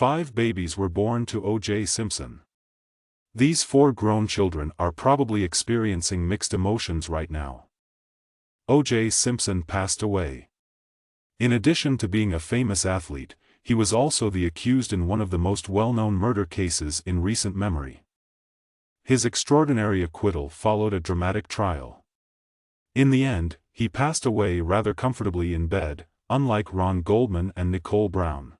5 babies were born to O.J. Simpson. These 4 grown children are probably experiencing mixed emotions right now. O.J. Simpson passed away. In addition to being a famous athlete, he was also the accused in one of the most well-known murder cases in recent memory. His extraordinary acquittal followed a dramatic trial. In the end, he passed away rather comfortably in bed, unlike Ron Goldman and Nicole Brown.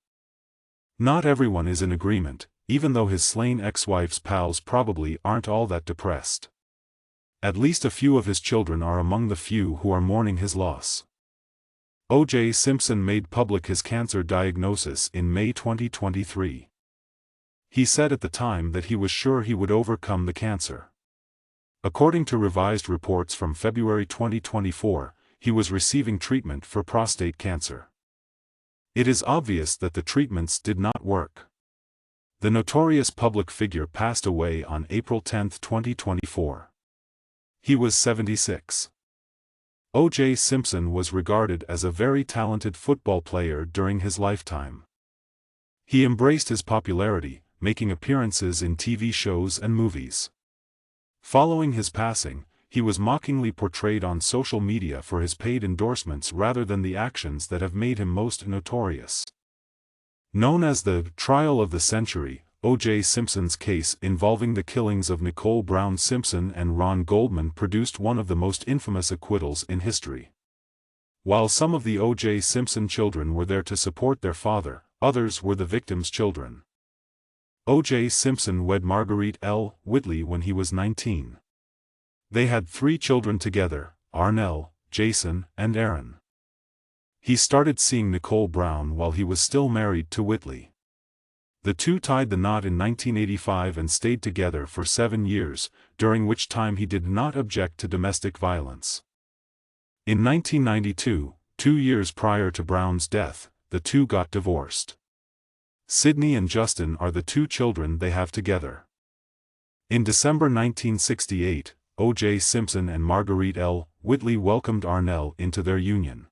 Not everyone is in agreement, even though his slain ex-wife's pals probably aren't all that depressed. At least a few of his children are among the few who are mourning his loss. O.J. Simpson made public his cancer diagnosis in May 2023. He said at the time that he was sure he would overcome the cancer. According to revised reports from February 2024, he was receiving treatment for prostate cancer. It is obvious that the treatments did not work. The notorious public figure passed away on April 10, 2024. He was 76. O.J. Simpson was regarded as a very talented football player during his lifetime. He embraced his popularity, making appearances in TV shows and movies. Following his passing, he was mockingly portrayed on social media for his paid endorsements rather than the actions that have made him most notorious. Known as the trial of the century, O.J. Simpson's case involving the killings of Nicole Brown Simpson and Ron Goldman produced one of the most infamous acquittals in history. While some of the O.J. Simpson children were there to support their father, others were the victims' children. O.J. Simpson wed Marguerite L. Whitley when he was 19. They had 3 children together, Arnell, Jason, and Aaron. He started seeing Nicole Brown while he was still married to Whitley. The two tied the knot in 1985 and stayed together for 7 years, during which time he did not object to domestic violence. In 1992, 2 years prior to Brown's death, the two got divorced. Sydney and Justin are the 2 children they have together. In December 1968, O.J. Simpson and Marguerite L. Whitley welcomed Arnell into their union.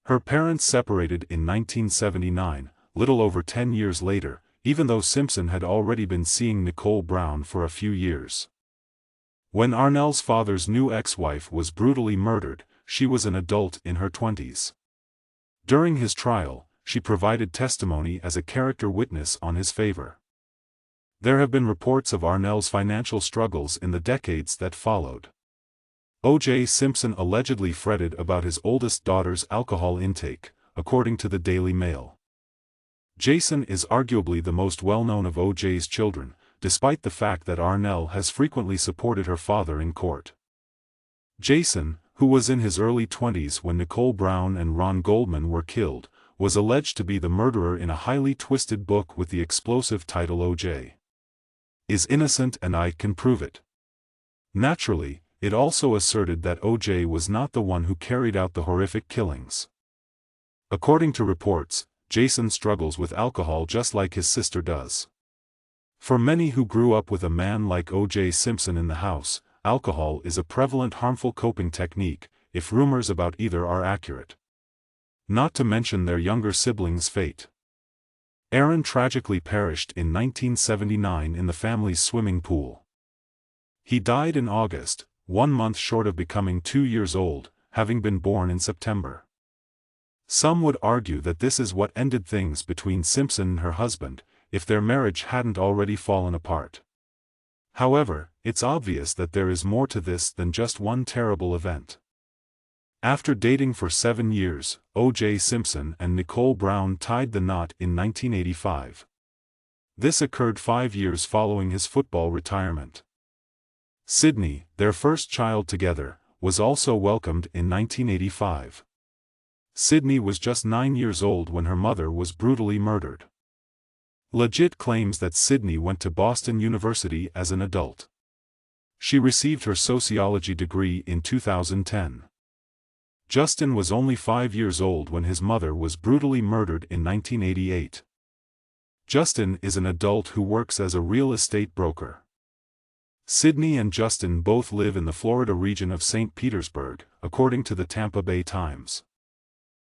Her parents separated in 1979, little over 10 years later, even though Simpson had already been seeing Nicole Brown for a few years. When Arnell's father's new ex-wife was brutally murdered, she was an adult in her 20s. During his trial, she provided testimony as a character witness on his favor. There have been reports of Arnell's financial struggles in the decades that followed. O.J. Simpson allegedly fretted about his oldest daughter's alcohol intake, according to the Daily Mail. Jason is arguably the most well-known of O.J.'s children, despite the fact that Arnell has frequently supported her father in court. Jason, who was in his early 20s when Nicole Brown and Ron Goldman were killed, was alleged to be the murderer in a highly twisted book with the explosive title O.J. is innocent and I can prove it. Naturally, it also asserted that O.J. was not the one who carried out the horrific killings. According to reports, Jason struggles with alcohol just like his sister does. For many who grew up with a man like O.J. Simpson in the house, alcohol is a prevalent harmful coping technique, if rumors about either are accurate. Not to mention their younger siblings' fate. Aaron tragically perished in 1979 in the family's swimming pool. He died in August, 1 month short of becoming 2 years old, having been born in September. Some would argue that this is what ended things between Simpson and her husband, if their marriage hadn't already fallen apart. However, it's obvious that there is more to this than just one terrible event. After dating for 7 years, O.J. Simpson and Nicole Brown tied the knot in 1985. This occurred 5 years following his football retirement. Sydney, their first child together, was also welcomed in 1985. Sydney was just 9 years old when her mother was brutally murdered. Legit claims that Sydney went to Boston University as an adult. She received her sociology degree in 2010. Justin was only 5 years old when his mother was brutally murdered in 1988. Justin is an adult who works as a real estate broker. Sydney and Justin both live in the Florida region of St. Petersburg, according to the Tampa Bay Times.